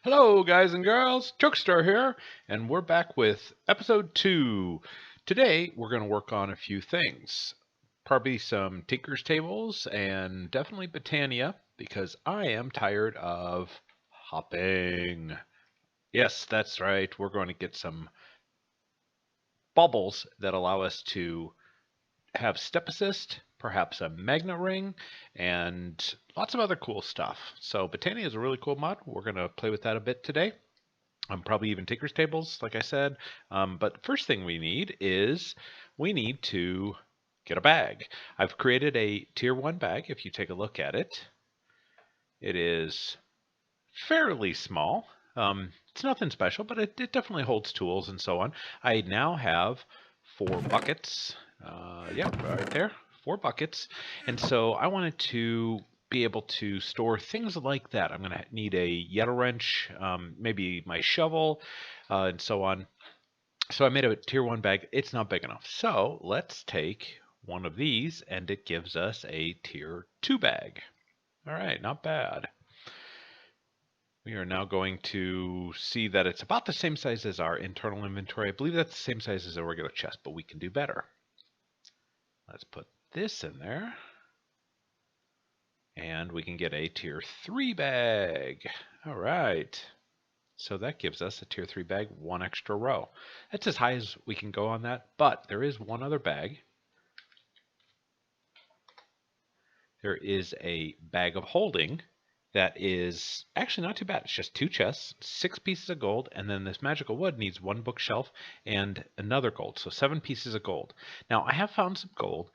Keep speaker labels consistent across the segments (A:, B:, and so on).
A: Hello, guys and girls. Jokester here, and we're back with episode 2. Today, we're going to work on a few things. Probably some Tinker's Tables and definitely Botania, because I am tired of hopping. Yes, that's right. We're going to get some bubbles that allow us to have step assist, perhaps a magnet ring, and lots of other cool stuff. So Botania is a really cool mod. We're going to play with that a bit today. Probably even Tinker's Tables, like I said. But the first thing we need is we need to get a bag. I've created a tier 1 bag. If you take a look at it, it is fairly small. It's nothing special, but it definitely holds tools and so on. I now have 4 buckets. Yep, right there, 4 buckets. And so I wanted to be able to store things like that. I'm going to need a yellow wrench, maybe my shovel, and so on. So I made a tier 1 bag. It's not big enough. So let's take one of these, and it gives us a tier 2 bag. All right, not bad. We are now going to see that it's about the same size as our internal inventory. I believe that's the same size as a regular chest, but we can do better. Let's put this in there. And we can get a tier 3 bag. All right. So that gives us a tier 3 bag, 1 extra row. That's as high as we can go on that, but there is one other bag. There is a bag of holding that is actually not too bad. It's just 2 chests, 6 pieces of gold, and then this magical wood needs 1 bookshelf and another gold, so 7 pieces of gold. Now, I have found some gold.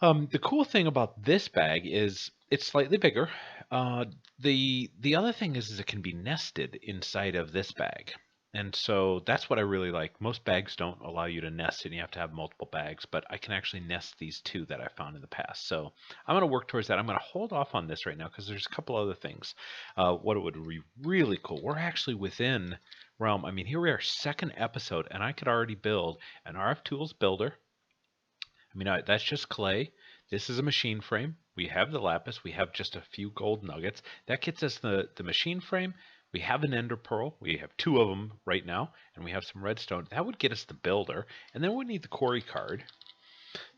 A: The cool thing about this bag is it's slightly bigger. The other thing is it can be nested inside of this bag. And so that's what I really like. Most bags don't allow you to nest and you have to have multiple bags, but I can actually nest these 2 that I found in the past. So I'm going to work towards that. I'm going to hold off on this right now because there's a couple other things. What it would be really cool. We're actually within realm. I mean, here we are, second episode, and I could already build an RF Tools builder. I mean, that's just clay. This is a machine frame. We have the lapis. We have just a few gold nuggets. That gets us the machine frame. We have an ender pearl. We have 2 of them right now, and we have some redstone. That would get us the builder, and then we need the quarry card.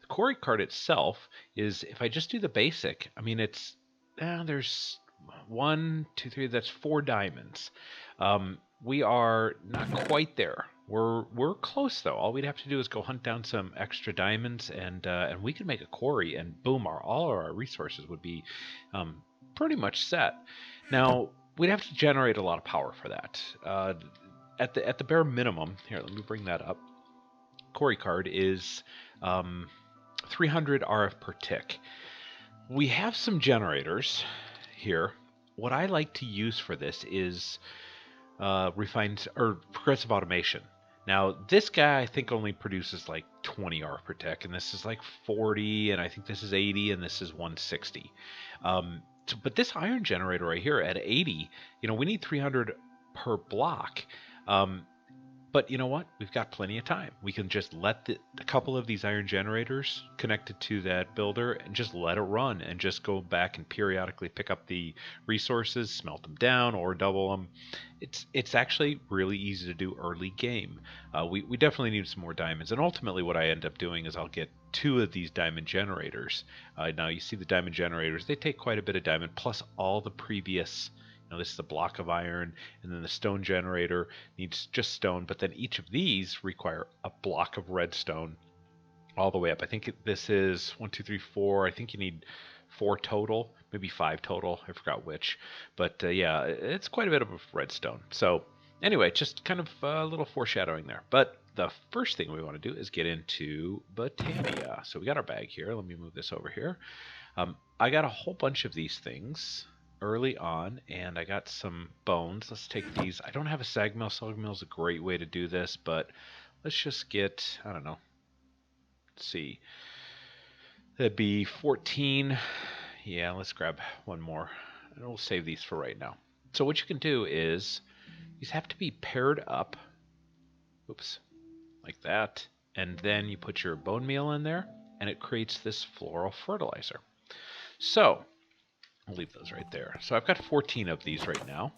A: The quarry card itself is, if I just do the basic, I mean, it's there's 1, 2, 3. That's 4 diamonds. We are not quite there. We're close though. All we'd have to do is go hunt down some extra diamonds, and we could make a quarry, and boom, all of our resources would be pretty much set. Now we'd have to generate a lot of power for that. At the bare minimum, here, let me bring that up. Quarry card is 300 RF per tick. We have some generators here. What I like to use for this is refined or progressive automation. Now this guy I think only produces like 20 RF per tick, and this is like 40, and I think this is 80, and this is 160. But this iron generator right here at 80, we need 300 per block. But you know what? We've got plenty of time. We can just let a couple of these iron generators connected to that builder and just let it run, and just go back and periodically pick up the resources, smelt them down, or double them. It's actually really easy to do early game. We definitely need some more diamonds, and ultimately what I end up doing is I'll get 2 of these diamond generators. Now you see the diamond generators, they take quite a bit of diamond, plus all the previous. This is a block of iron, and then the stone generator needs just stone, but then each of these require a block of redstone all the way up. I think this is 1, 2, 3, 4. I think you need 4 total, maybe 5 total. I forgot which. But yeah, it's quite a bit of redstone. So anyway, just kind of a little foreshadowing there. But the first thing we want to do is get into Botania. So we got our bag here. Let me move this over here. I got a whole bunch of these things early on, and I got some bones. Let's take these. I don't have a sag mill. Sag mill is a great way to do this, but let's just get, I don't know, let's see, that'd be 14. Yeah, let's grab one more, and we'll save these for right now. So what you can do is these have to be paired up, oops, like that, and then you put your bone meal in there, and it creates this floral fertilizer. So I'll leave those right there. So I've got 14 of these right now.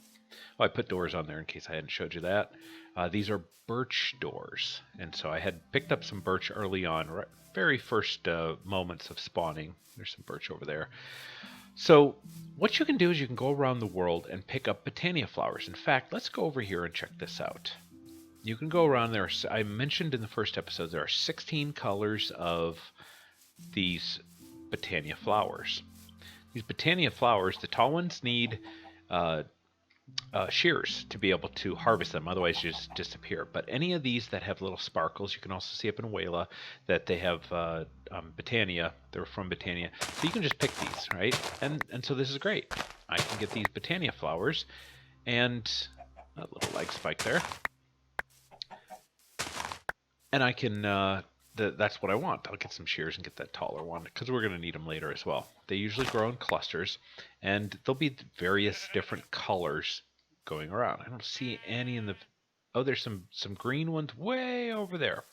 A: Oh, I put doors on there in case I hadn't showed you that. These are birch doors, and so I had picked up some birch early on, right, very first moments of spawning. There's some birch over there. So what you can do is you can go around the world and pick up Botania flowers. In fact, let's go over here and check this out. You can go around there. I mentioned in the first episode there are 16 colors of these Botania flowers. These Botania flowers, the tall ones need shears to be able to harvest them, otherwise you just disappear. But any of these that have little sparkles, you can also see up in Wayla that they have Botania. They're from Botania, so you can just pick these, right? And so this is great. I can get these Botania flowers, and a little leg spike there, and I can. That's what I want. I'll get some shears and get that taller one because we're going to need them later as well. They usually grow in clusters, and there'll be various different colors going around. I don't see any in the... Oh, there's some green ones way over there.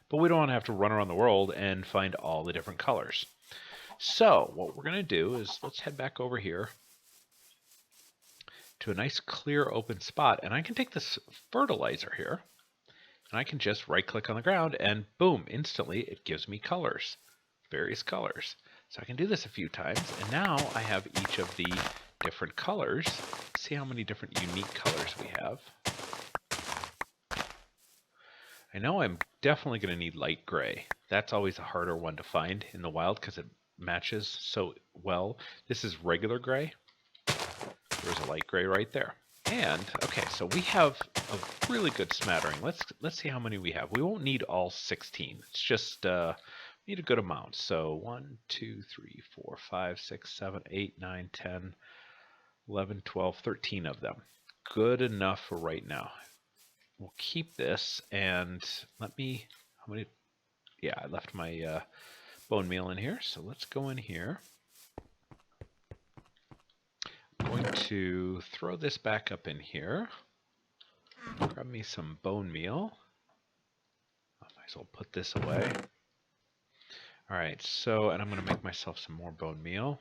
A: But we don't want to have to run around the world and find all the different colors. So what we're going to do is let's head back over here to a nice clear open spot, and I can take this fertilizer here, and I can just right click on the ground and boom, instantly it gives me colors, various colors. So I can do this a few times, and now I have each of the different colors. See how many different unique colors we have. I know I'm definitely going to need light gray. That's always a harder one to find in the wild because it matches so well. This is regular gray. There's a light gray right there. And okay, so we have a really good smattering. Let's see how many we have. We won't need all 16. It's just need a good amount. So 1, 2, 3, 4, 5, 6, 7, 8, 9, 10, 11, 12, 13 of them. Good enough for right now. We'll keep this, and let me... How many? Yeah, I left my bone meal in here, so let's go in here. I'm going to throw this back up in here. Grab me some bone meal. I might as well put this away. All right, so, and I'm going to make myself some more bone meal.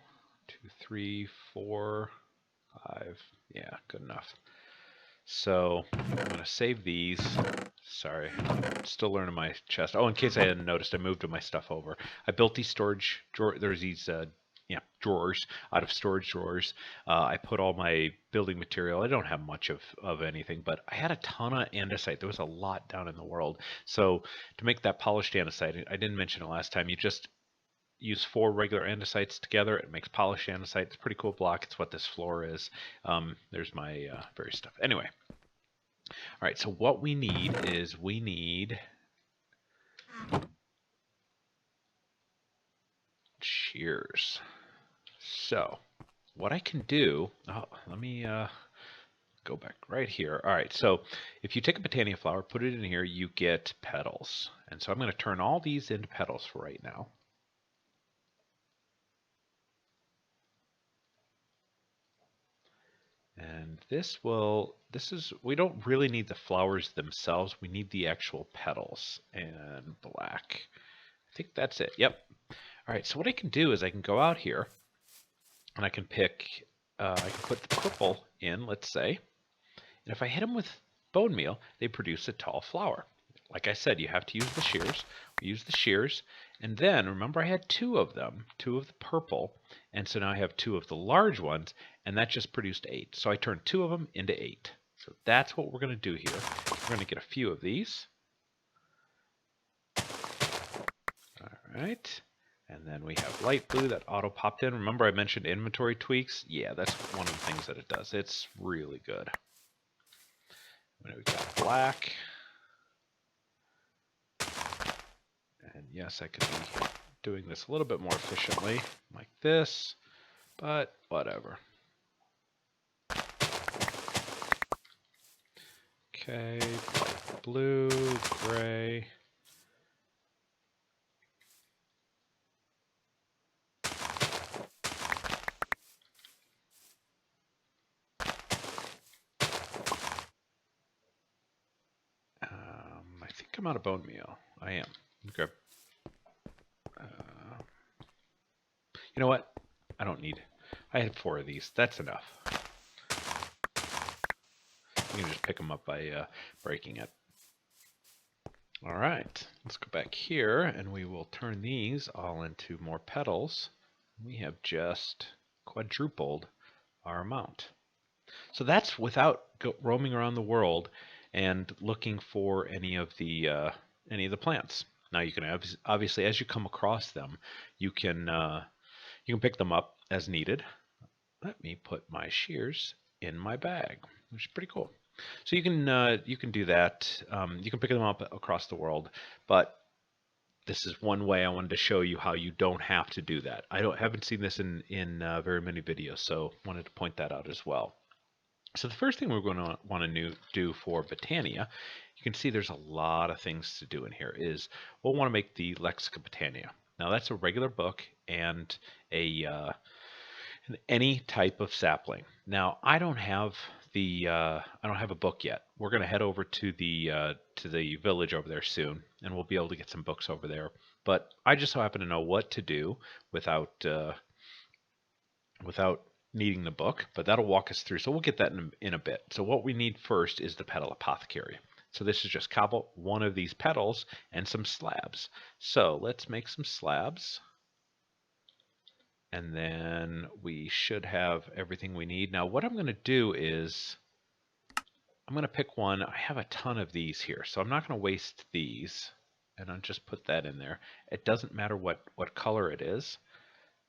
A: 2, 3, 4, 5. Yeah, good enough. So I'm going to save these. Sorry, I'm still learning my chest. Oh, in case I hadn't noticed, I moved my stuff over. I built these storage drawers. There's these drawers out of storage drawers. I put all my building material. I don't have much of anything, but I had a ton of andesite. There was a lot down in the world. So to make that polished andesite, I didn't mention it last time, you just use 4 regular andesites together. It makes polished andesite. It's a pretty cool block. It's what this floor is. There's my various stuff. Anyway. All right, so what we need is we need shears. So what I can do, let me go back right here. All right, so if you take a Botania flower, put it in here, you get petals. And so I'm going to turn all these into petals for right now. And we don't really need the flowers themselves. We need the actual petals. And black. I think that's it. Yep. All right, so what I can do is I can go out here and I can pick, I can put the purple in, let's say. And if I hit them with bone meal, they produce a tall flower. Like I said, you have to use the shears. We use the shears. And then, remember I had 2 of them, 2 of the purple. And so now I have 2 of the large ones, and that just produced 8. So I turned 2 of them into 8. So that's what we're going to do here. We're going to get a few of these. All right. And then we have light blue that auto popped in. Remember I mentioned inventory tweaks? Yeah, that's one of the things that it does. It's really good. And we've got black. And yes, I could be doing this a little bit more efficiently, like this, but whatever. Okay, light blue, gray. I think I'm out of bone meal. I am. Okay. You know what? I don't need. I had 4 of these. That's enough. You can just pick them up by breaking it. All right, let's go back here and we will turn these all into more petals. We have just quadrupled our amount. So that's without roaming around the world and looking for any of the plants. Now you can obviously, as you come across them, you can pick them up as needed. Let me put my shears in my bag, which is pretty cool. So you can do that. You can pick them up across the world, but this is one way I wanted to show you how you don't have to do that. Haven't seen this in very many videos, so wanted to point that out as well. So the first thing we're going to want to do for Botania, you can see there's a lot of things to do in here, is we'll want to make the Lexica Botania. Now that's a regular book and any type of sapling. Now I don't have a book yet. We're going to head over to the village over there soon, and we'll be able to get some books over there. But I just so happen to know what to do without needing the book. But that'll walk us through. So we'll get that in a bit. So what we need first is the petal apothecary. So this is just cobble one of these petals and some slabs. So let's make some slabs. And then we should have everything we need. Now what I'm going to do is I'm going to pick one. I have a ton of these here, so I'm not going to waste these. And I'll just put that in there. It doesn't matter what color it is.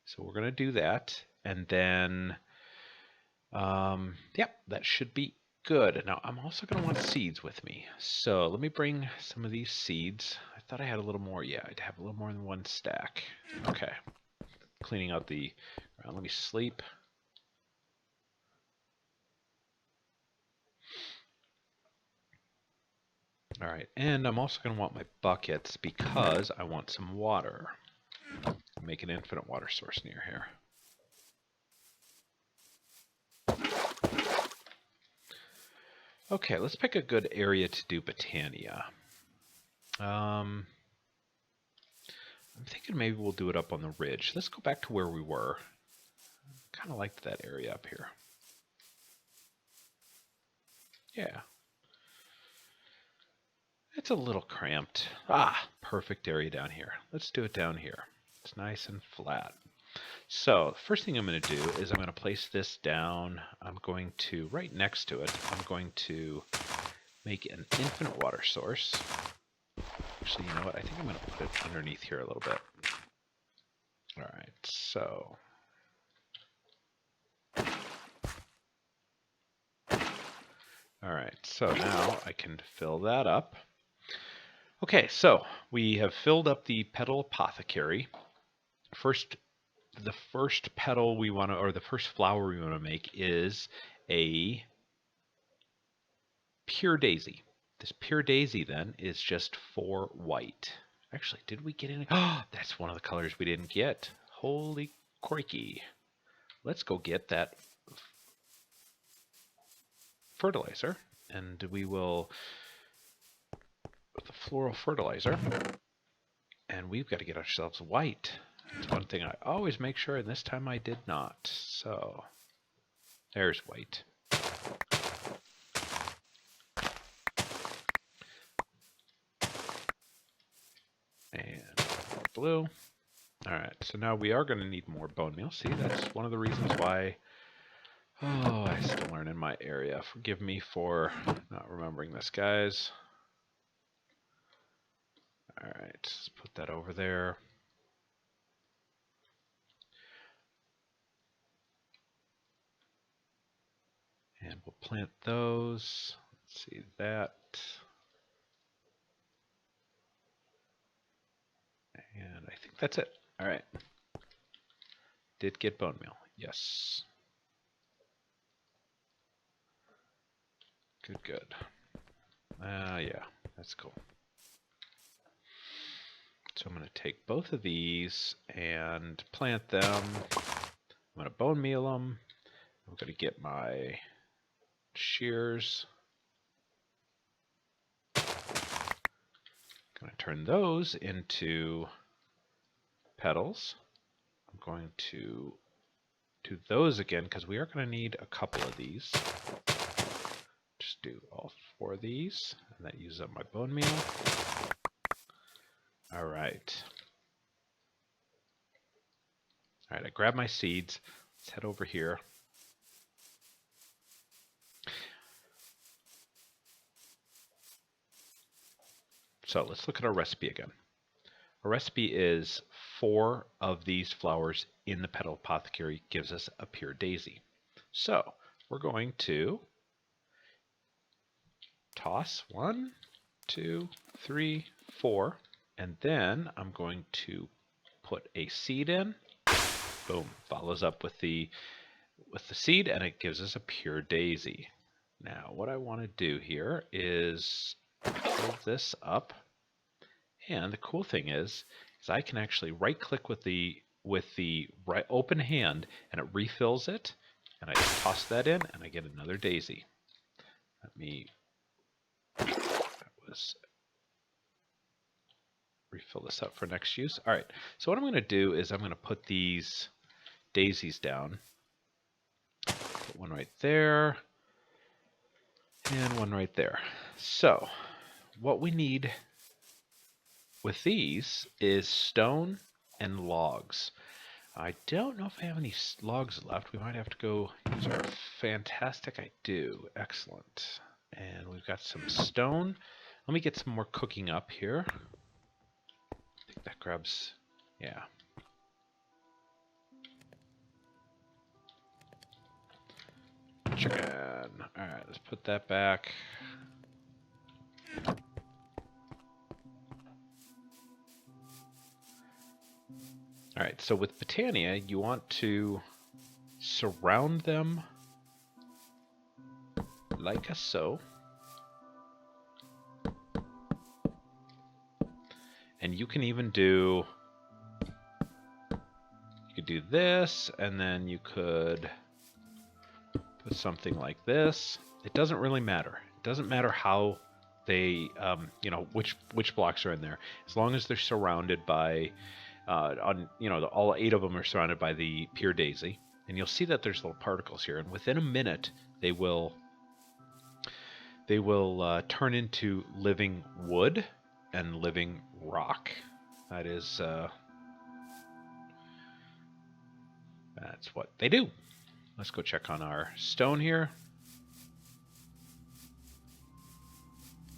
A: So we're going to do that. And then, yep, that should be good. Now I'm also going to want seeds with me. So let me bring some of these seeds. I thought I had a little more. Yeah, I'd have a little more than one stack. Okay. Cleaning out the ground. Let me sleep. All right, and I'm also going to want my buckets because I want some water. Make an infinite water source near here. Okay, let's pick a good area to do Botania. I'm thinking maybe we'll do it up on the ridge. Let's go back to where we were. Kind of liked that area up here. Yeah. It's a little cramped. Perfect area down here. Let's do it down here. It's nice and flat. So first thing I'm going to do is I'm going to place this down. I'm going to, right next to it, I'm going to make an infinite water source. Actually, you know what? I think I'm going to put it underneath here a little bit. All right, so. All right, so now I can fill that up. Okay, so we have filled up the petal apothecary. The first petal we want to, or the first flower we want to make is a pure daisy. This pure daisy then is just 4 white. Actually, did we get any? Oh, that's one of the colors we didn't get. Holy crikey. Let's go get that fertilizer, and we will, with the floral fertilizer, and we've got to get ourselves white. That's one thing I always make sure, and this time I did not. So there's white. And blue. All right, so now we are going to need more bone meal. See, that's one of the reasons why. Oh, I still learn in my area. Forgive me for not remembering this, guys. All right, let's put that over there. And we'll plant those. Let's see that. And I think that's it. All right. Did get bone meal. Yes. Good, good. Yeah, that's cool. So I'm going to take both of these and plant them. I'm going to bone meal them. I'm going to get my shears. I'm going to turn those into petals. I'm going to do those again because we are going to need a couple of these. Just Let's do all 4 of these, and that uses up my bone meal. All right. All right, I grabbed my seeds. Let's head over here. So let's look at our recipe again. Our recipe is 4 of these flowers in the petal apothecary gives us a pure daisy. So we're going to toss 1, 2, 3, 4, and then I'm going to put a seed in. Boom, follows up with the seed, and it gives us a pure daisy. Now, what I want to do here is fill this up, and the cool thing is I can actually right-click with the open hand, and it refills it, and I toss that in, and I get another daisy. Refill this up for next use. All right, so what I'm going to do is I'm going to put these daisies down. Put one right there and one right there. So what we need with these is stone and logs. I don't know if I have any logs left. We might have to go use our fantastic. I do. Excellent. And we've got some stone. Let me get some more cooking up here. I think that grabs, yeah. Chicken. All right, let's put that back. All right, so with Botania, you want to surround them like so. And you can even do, you could do this, and then you could put something like this. It doesn't really matter. It doesn't matter how they, you know, which blocks are in there, as long as they're surrounded by, all 8 of them are surrounded by the pure daisy, and you'll see that there's little particles here, and within a minute they will turn into living wood and living rock. That is, that's what they do. Let's go check on our stone here.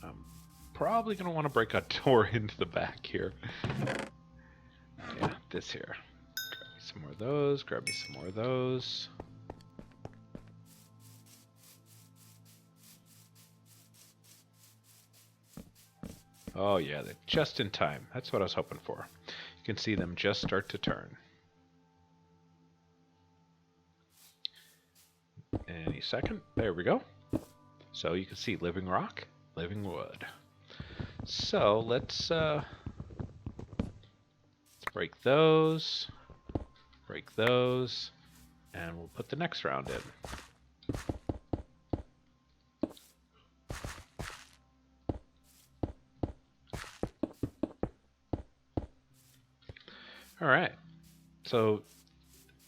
A: I'm probably going to want to break a door into the back here. Yeah, this here. Grab me some more of those. Grab me some more of those. Oh yeah, they're just in time. That's what I was hoping for. You can see them just start to turn. Any second. There we go. So you can see living rock, living wood. So let's break those, and we'll put the next round in. All right, so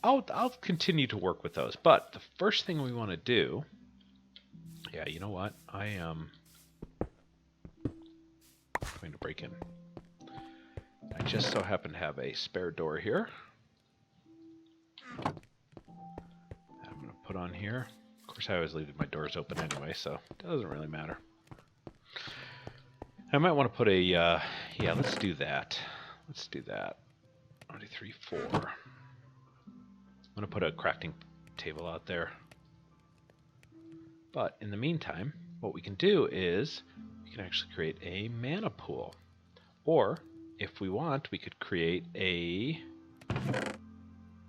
A: I'll continue to work with those, but the first thing we want to do, yeah, you know what? I am going to break in. I just so happen to have a spare door here. I'm going to put on here. Of course, I always leave my doors open anyway, so it doesn't really matter. I might want to put a, yeah, let's do that. Let's do that. 1, 2, 3, 4. I'm going to put a crafting table out there. But in the meantime, what we can do is we can actually create a mana pool. Or, if we want, we could create a...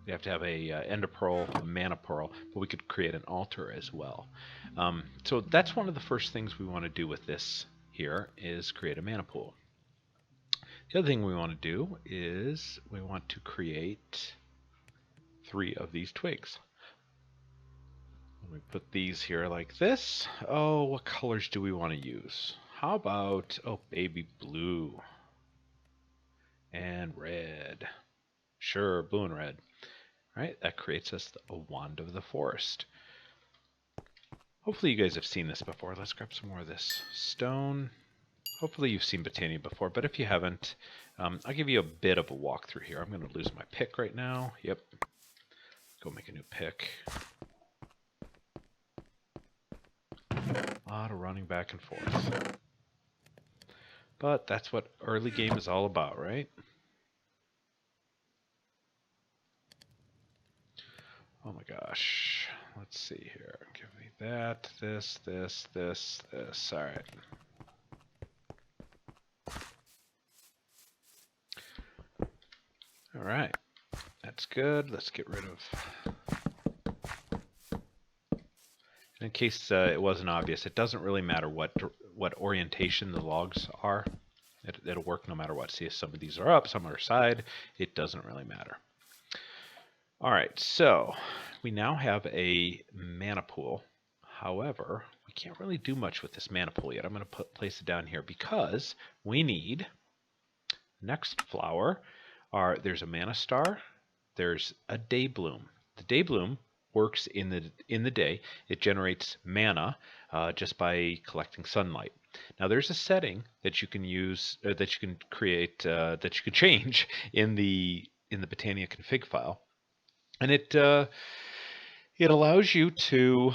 A: We have to have a ender pearl, a mana pearl, but we could create an altar as well. So that's one of the first things we want to do with this here is create a mana pool. The other thing we want to do is we want to create 3 of these twigs. We put these here like this. Oh, what colors do we want to use? How about, oh, baby blue and red. Sure, blue and red. All right, that creates us a wand of the forest. Hopefully you guys have seen this before. Let's grab some more of this stone. Hopefully you've seen Botania before, but if you haven't, I'll give you a bit of a walkthrough here. I'm going to lose my pick right now. Yep. Go make a new pick. A lot of running back and forth. But that's what early game is all about, right? Oh my gosh. Let's see here. Give me that, this. All right. All right. That's good. Let's get rid of... In case it wasn't obvious, it doesn't really matter what orientation the logs are. It'll work no matter what. See, if some of these are up, some are side. It doesn't really matter. All right, so we now have a mana pool. However, we can't really do much with this mana pool yet. I'm going to place it down here because we need next flower. There's a mana star. There's a day bloom. The day bloom works in the day. It generates mana just by collecting sunlight. Now there's a setting that you can use, that you can create, that you can change in the Botania config file, and it allows you to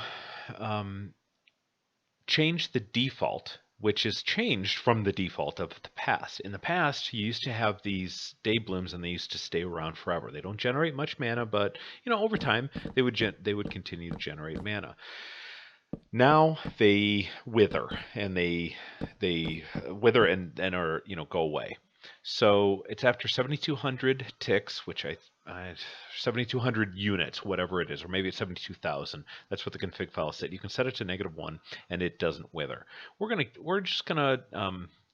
A: change the default, which is changed from the default of the past. In the past, you used to have these day blooms, and they used to stay around forever. They don't generate much mana, but over time they would continue to generate mana. Now they wither, and they wither and are go away. So it's after 7,200 ticks, which 7,200 units, whatever it is, or maybe it's 72,000. That's what the config file said. You can set it to -1, and it doesn't wither. We're just gonna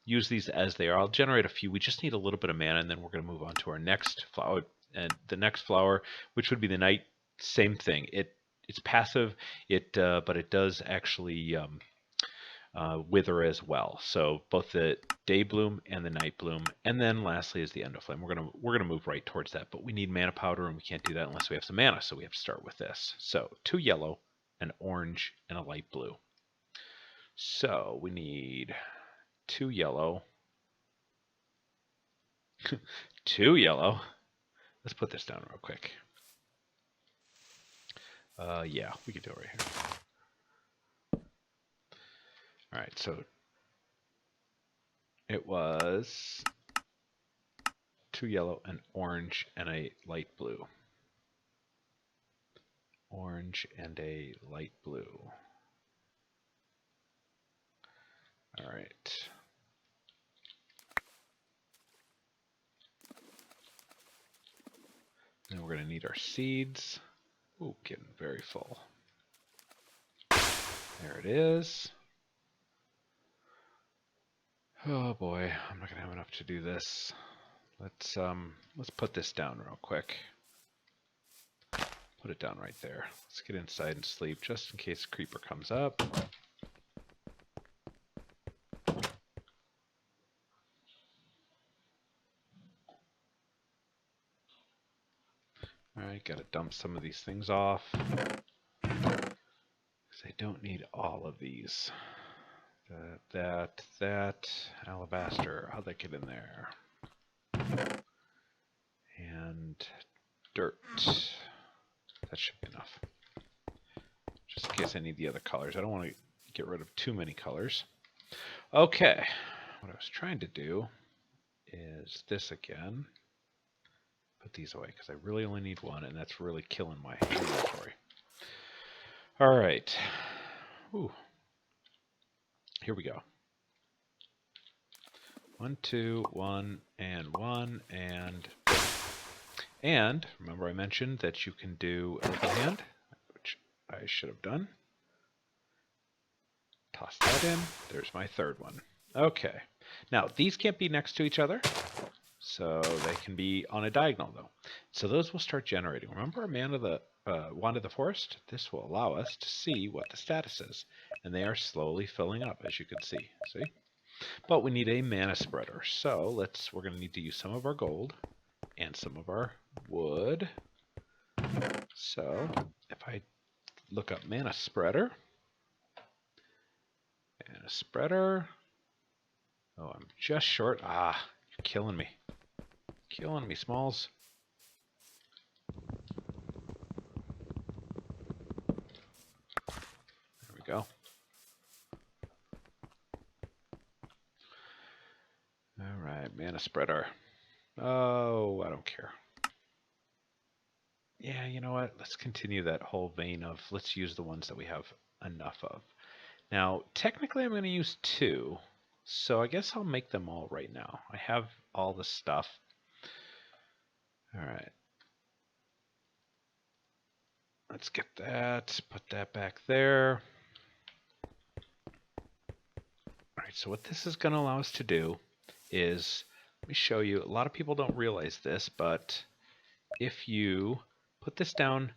A: use these as they are. I'll generate a few. We just need a little bit of mana, and then we're gonna move on to our next flower. And the next flower, which would be the night, same thing. It's passive, but it does actually wither as well. So both the day bloom and the night bloom, and then lastly is the end of flame. We're gonna move right towards that, but we need mana powder, and we can't do that unless we have some mana. So we have to start with this. So 2 yellow, an orange, and a light blue. So we need 2 yellow, 2 yellow. Let's put this down real quick. Yeah, we can do it right here. All right, so it was 2 yellow, an orange, and a light blue. Orange and a light blue. All right. Then we're going to need our seeds. Ooh, getting very full. There it is. Oh boy, I'm not gonna have enough to do this. Let's put this down real quick. Put it down right there. Let's get inside and sleep just in case a creeper comes up. Alright, gotta dump some of these things off, because I don't need all of these. That, alabaster, how'd that get in there? And dirt. That should be enough. Just in case I need the other colors. I don't want to get rid of too many colors. Okay, what I was trying to do is this again. Put these away because I really only need one, and that's really killing my inventory. All right. Ooh. Here we go. 1, 2, 1, and 1, and remember I mentioned that you can do a little hand, which I should have done. Toss that in. There's my third one. Okay. Now these can't be next to each other, so they can be on a diagonal though. So those will start generating. Remember, Wand of the Forest? This will allow us to see what the status is, and they are slowly filling up, as you can see. See? But we need a mana spreader, so we're going to need to use some of our gold and some of our wood. So if I look up mana spreader, And a spreader. Oh, I'm just short. Ah, you're killing me. Killing me, Smalls. There we go. All right, mana spreader. Oh, I don't care. Yeah, you know what? Let's continue that whole vein of let's use the ones that we have enough of. Now, technically I'm going to use 2, so I guess I'll make them all right now. I have all the stuff. All right. Let's get that, put that back there. All right, so what this is going to allow us to do is, let me show you, a lot of people don't realize this, but if you put this down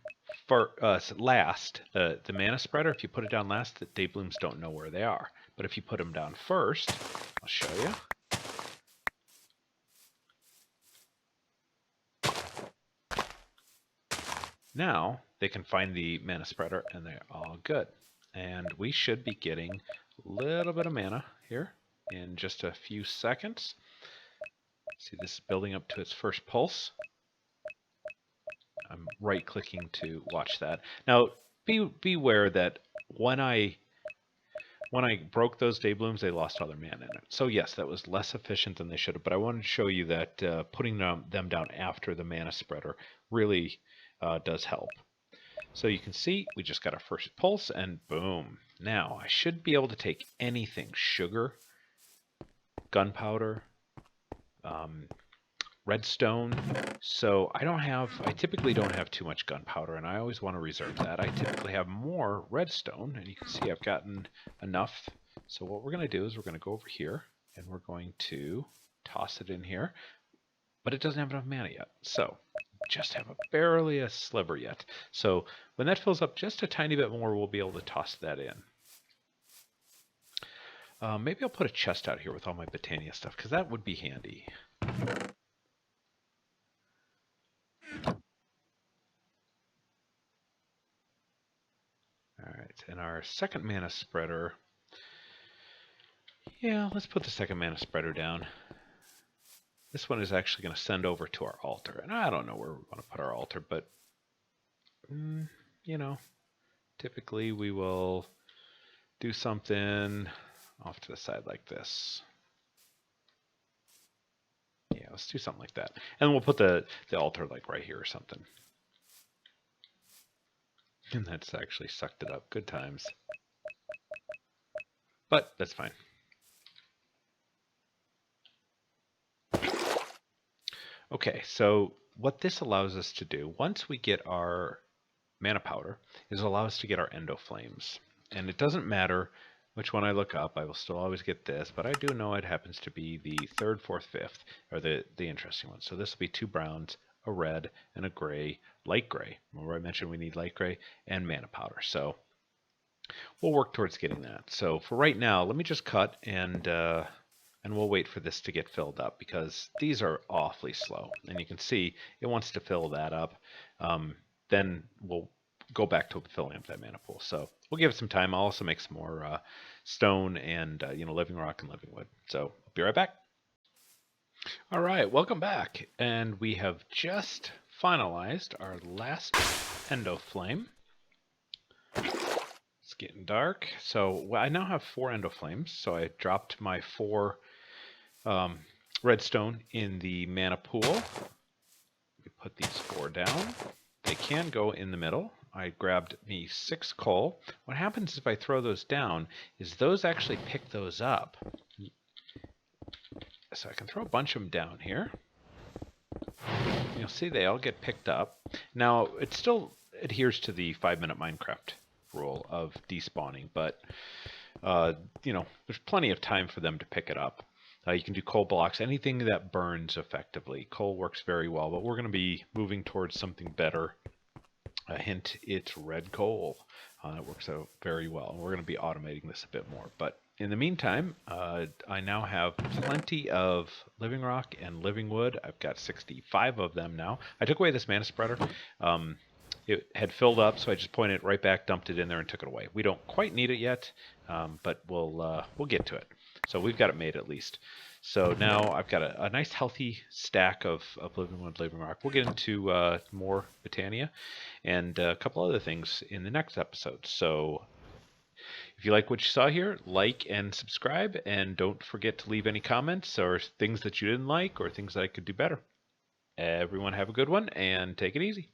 A: for last, the mana spreader, if you put it down last, the day blooms don't know where they are. But if you put them down first, I'll show you. Now they can find the mana spreader and they're all good. And we should be getting a little bit of mana here in just a few seconds. See, this is building up to its first pulse. I'm right-clicking to watch that. Now, beware that when I broke those day blooms, they lost all their mana in it. So yes, that was less efficient than they should have. But I wanted to show you that putting them down after the mana spreader really does help. So you can see we just got our first pulse, and boom. Now I should be able to take anything: sugar, gunpowder, redstone. So I typically don't have too much gunpowder, and I always want to reserve that. I typically have more redstone, and you can see I've gotten enough. So what we're going to do is we're going to go over here, and we're going to toss it in here, but it doesn't have enough mana yet. So just have barely a sliver yet. So when that fills up just a tiny bit more, we'll be able to toss that in. Maybe I'll put a chest out here with all my Botania stuff, because that would be handy. All right, and our second mana spreader. Yeah, let's put the second mana spreader down. This one is actually going to send over to our altar. And I don't know where we want to put our altar, but, you know, typically we will do something off to the side like this. Yeah, let's do something like that. And we'll put the altar like right here or something. And that's actually sucked it up. Good times. But that's fine. Okay, so what this allows us to do, once we get our mana powder, is allow us to get our endo flames. And it doesn't matter which one I look up, I will still always get this, but I do know it happens to be the 3rd, 4th, 5th, or the interesting one. So this will be 2 browns, a red, and a gray, light gray. Remember I mentioned we need light gray and mana powder. So we'll work towards getting that. So for right now, let me just cut and we'll wait for this to get filled up because these are awfully slow. And you can see it wants to fill that up. Then we'll go back to filling up that mana pool. So we'll give it some time. I'll also make some more stone and living rock and living wood. So I'll be right back. All right, welcome back. And we have just finalized our last endo flame. It's getting dark. So I now have 4 endo flames. So I dropped my 4 redstone in the mana pool. We put these 4 down. They can go in the middle. I grabbed me 6 coal. What happens if I throw those down is those actually pick those up. So I can throw a bunch of them down here. You'll see they all get picked up. Now, it still adheres to the 5-minute Minecraft rule of despawning, but there's plenty of time for them to pick it up. You can do coal blocks, anything that burns effectively. Coal works very well, but we're going to be moving towards something better. Hint, it's red coal. It works out very well. We're going to be automating this a bit more. But in the meantime, I now have plenty of living rock and living wood. I've got 65 of them now. I took away this mana spreader. it had filled up, so I just pointed it right back, dumped it in there, and took it away. We don't quite need it yet, but we'll get to it. So we've got it made at least. So now I've got a nice healthy stack of livingwood, livingrock. We'll get into more Botania and a couple other things in the next episode. So if you like what you saw here, like and subscribe, and don't forget to leave any comments or things that you didn't like or things that I could do better. Everyone have a good one and take it easy.